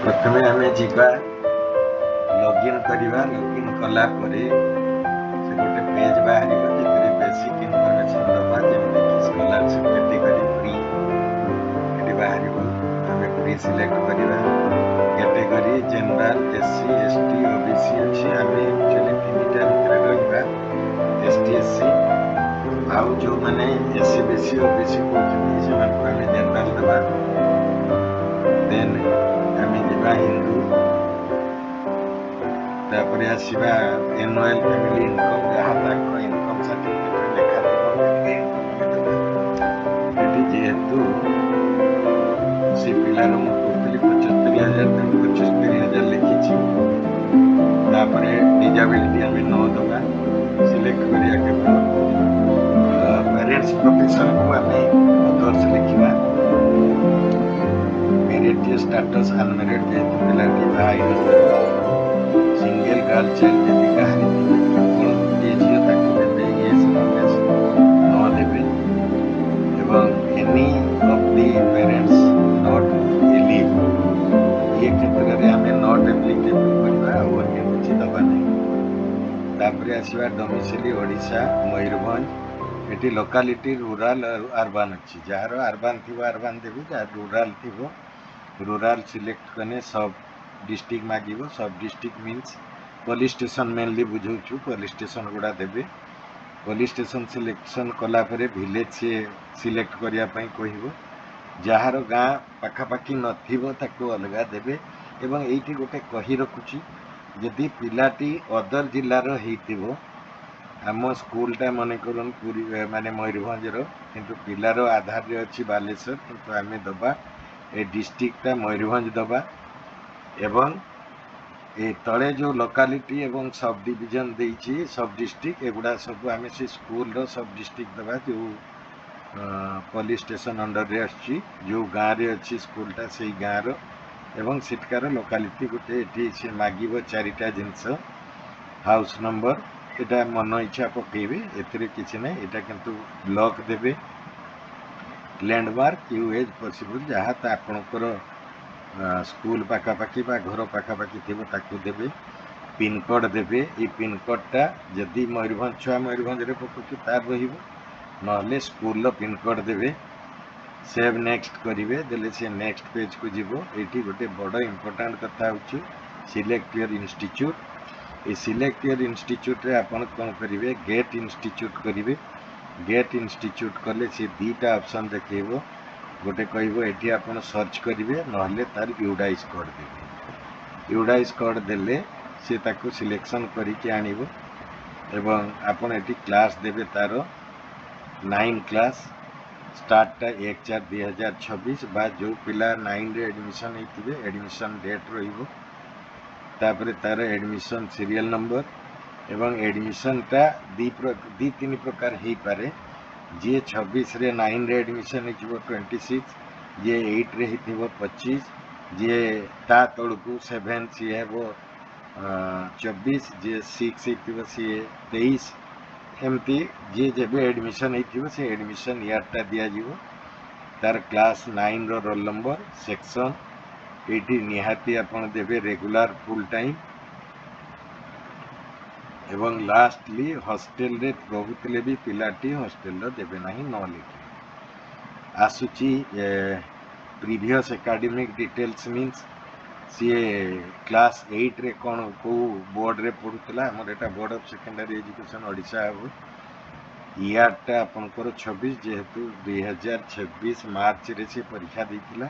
प्रथमे आम जा लॉगिन करवा लॉगिन कला परे से गोटे पेज बाहर जो बेसिक इनफॉरमेशन दबा जमी कि स्कॉलरशिप कैटेगरी फ्री ये बाहर आम फ्री सिलेक्ट करवा category general SC ST OBC अच्छी आम एक्चुअली तीन टा भितर रहा एसटी एससी आउ जो मैंने एससी बीसी ओबीसी कहते से आम जनरल दबा देन आम जा हिंदू तापर आसवा एनुअल फैमिली इनकम जहाँ तक इनकम सर्टिफिकेट लेखा थी ये जेहेतु से पिलार मुझे 75,000 75,000 लिखी डिजाबिलिटी आम 9 दबा सिलेक्ट करा पेरेंट्स प्रोफेशन को आम अदर्स लिखा मेरिट स्टेटस अनमेरिड जेहेतु पिलाटी बाहर सिंगल गर्ल चाइल्ड जब कहार ये झील देवे ये न देवे any of the parents not eligible ये क्षेत्र में आम नॉट एप्लिकेबल करवा और किसी दबा नहीं आसवा डोमिसाइल ओडिशा मयूरभंज ये लोकालिटी रूराल और अर्बान अच्छी जार अर्बान थी अर्बान देवी जार रूराल थी रूराल सिलेक्ट कने सब डिस्ट्रिक्ट मागिब सब district means police station mainly बुझाऊँ police station गुड़ा देवे पुलिस स्टेशन सिलेक्शन कलापर विलेज से सिलेक्ट करने कह जार गाँ पखापाखि नथो अलग देवे एवं ये गोटे कही रखुची जदि पिलाटी अदर जिलार हो आम स्कूलटा मन कर पूरी माने मयूरभंजर किंतु पिलार आधार अच्छी बालेश्वर किंतु आम दबा ए डिस्ट्रिक्टा मयूरभंज दबा एवं ए तले जो लोकालिटी एवं सब डिविजन देइछि सब डिस्ट्रिक्ट एगुड़ा सब आम से स्कूल रो सब डिस्ट्रिक्ट दबा जो पुलिस स्टेशन अंडर रे आछि जो गाँव रे अच्छी स्कूलटा से गाँव रो एवं सेठकार लोकालिटी गोटे ये से मागिब 4टा जिनस हाउस नंबर यहाँ मन इच्छा पकेबे एथिरे किछि नै एटा किंतु ब्लॉक देवे लैंडमार्क यू एज पॉसिबल जहाँ आपणकर स्कूल पखापाखि घर पखापाखि थी देवे पिनकोड देवे ये पिनकोडटा जदि मयूरभंज छुआ मयूरभंज पकाऊ तार रहा स्कूल पिनकोड देवे सेव नेक्स्ट करेंगे देले से नेक्स्ट पेज को जीव ये गोटे बड़ इम्पोर्टाट कथा हो सिलेक्ट योर इंस्टीट्यूट ये सिलेक्ट योर इंस्टीट्यूट रे आपन कौन करेंगे गेट इंस्टीट्यूट करेंगे गेट इंस्टीट्यूट कले से 2टा ऑप्शन देखो गोटे कह आप सर्च करेंगे ना तार यूडाइज कोड देवे यूडाइज कोड देले से ताको सिलेक्शन करके आनिबो एवं आपन एटी क्लास देवे तार 9 क्लास स्टार्टा 1/4/2026 बा जो पिला 9 रे एडमिशन होइथिबे एडमिशन डेट रहिबो तापर तार एडमिशन सीरियल नंबर एवं एडमिशनटा दी तीन प्रकार हो पारे जी 26 रे 9 रे एडमिशन हो 26 जी 8 रे हो 25 जी ता तलू 7 सी हे 24 जी 6 हो सी 23 एमती जी जब एडमिशन हो से एडमिशन इयरटा दिज्व तार क्लास 9 रो रोल नंबर सेक्शन ये निहाती आपन देवे रेगुलर फुल टाइम एवं लास्टली हॉस्टेल रे रोते भी पिलाटी हॉस्टेल देवे ना न लिखे आसूची प्रीवियस एकेडमिक डिटेल्स मीन्स सी क्लास 8 रे कौन को बोर्ड रे पढ़ुला आमर एटा board of secondary education Odisha हो इयरटा आपनकर 26 जेहेतु 2026 मार्च रे से परीक्षा देथिला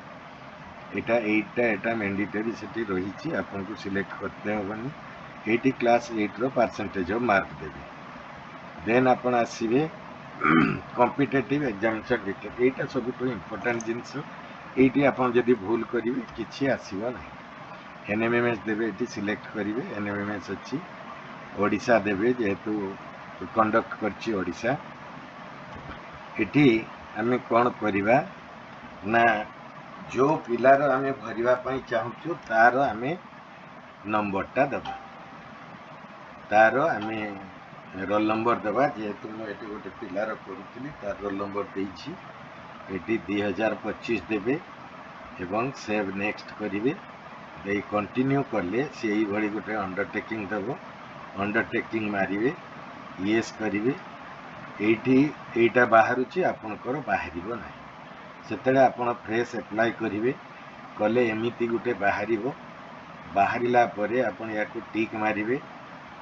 एटा 8टा एटा मैंडेटरी सेठी रही आपन को सिलेक्ट करते होबनी 80 क्लास 8 रो परसेंटेज ऑफ मार्क देवे देन अपन आसीबे कॉम्पिटिटिव एग्जामिनेशन डिटेल एटा सब तो इंपोर्टेंट जिंस एटी अपन जदी भूल करिवे किछि आसीबो नै एनएमएमएस देवे एटी सिलेक्ट करिवे एनएमएमएस अछि ओडिशा देवे जेहेतु कंडक्ट करछि ओडिशा एटी आमे कोन करिवा ना जो पिलार आमे भरिबा पई चाहूछु तार आमे नंबरटा दबा तार आमे रोल नंबर दबा जेहेतु मुझे गोटे पिलार करूली तार रोल नंबर देछि एटी 2025 देवे एवं सेव नेक्स्ट करेंगे ये कंटिन्यू कले से यही गोटे अंडरटेकिंग दब अंडरटेकिंग मारे येस करेंगे एटा बाहर आपणकर बाहर ना से आप फ्रेश एप्लाय करेंगे कले एमती गोटे बाहर बाहरला आपन या टिक मारे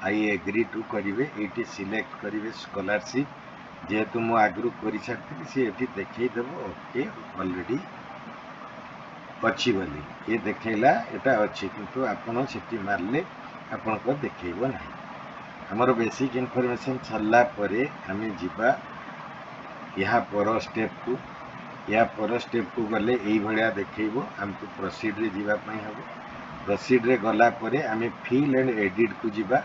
आई एग्री टू करेंगे ये सिलेक्ट करेंगे स्कॉलरशिप जेहेतु मु आगु कर सारी सी देखईदेव ओके ऑलरेडी अच्छी बोली ये देखला एटा अच्छी किंतु आपन से मारले आपन को देखब ना आमर बेसिक इनफॉरमेशन सरला परे आमे जिबा यहाँ पर स्टेप को या पर स्टेप को गले यही भाया देखो आमको प्रोसीड रे जीवा पई हबो प्रोसीड रे गला परे आमे फिल एंड एडिट को जीवा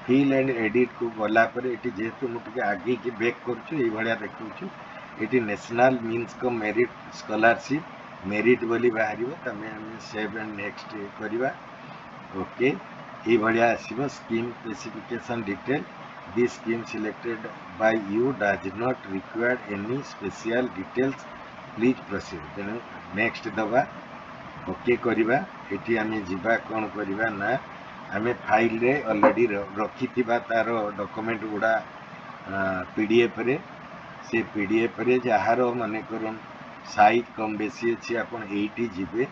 फिल एंड एडिट को गला परे एटी जेहेतु मुझे आगे की बैक करूँ ये भाया देखु ये नेशनल मीन्स को मेरिट स्कॉलरशिप मेरिट बोली बाहर तमें सेव एंड नेक्स्ट करवा ओके ये भाया आसो scheme specification detail this scheme selected by you does not required any special details please proceed तेणु नेक्स्ट दबा ओके करवा ये आम जीवा कौन करवा ना आम फाइल रे ऑलरेडी रखी तार डॉक्यूमेंट गुड़ा पीडीएफ रे से पीडीएफ रे जार मन कर साइज कम बेसी अच्छी आपन एटी जीवे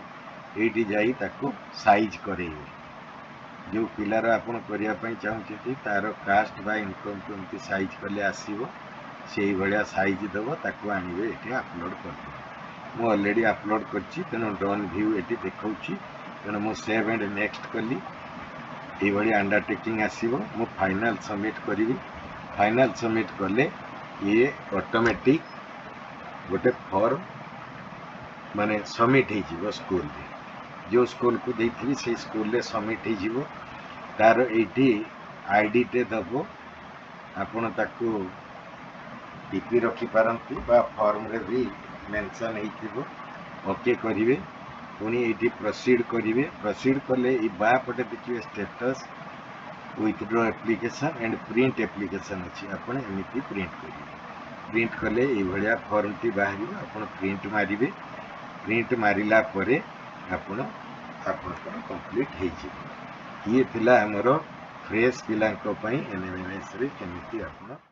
एटी जाई ताको साइज करेंगे जो पिलार आपन करने चाहते तार कास्ट बा इनकम केमती साइज कले आसो से भाया साइज दब ताको आनिबे ये अपलोड कर मु ऑलरेडी अपलोड करछि तेणु डन व्यू ये देखा तेणु मु सेव एंड नेक्स्ट कली ये भाया अंडरटेकिंग आसो मु फाइनल सबमिट करी फाइनल सबमिट कले ये ऑटोमेटिक गोटे फॉर्म माने सबमिट हो स्कूल रे जो स्कूल को देती से स्कूल रे सबमिट हो तार ये आईडी टे दब आपण ताकू टीपी रखिपारती फॉर्म रे भी मेंशन हो ओके करेंगे पुणी ये प्रोसीड करेंगे प्रोसीड कले बापटे देखिए status withdraw application and print application अच्छी आपड़ एमती प्रिंट करेंगे प्रिंट कले ये फॉर्म टी बाहर आप प्रिंट मारे प्रिंट मारिला परे आपण कंप्लीट हो ये थिला हमरो फ्रेश पिलांको पई एनएमएस रे केमिति आपण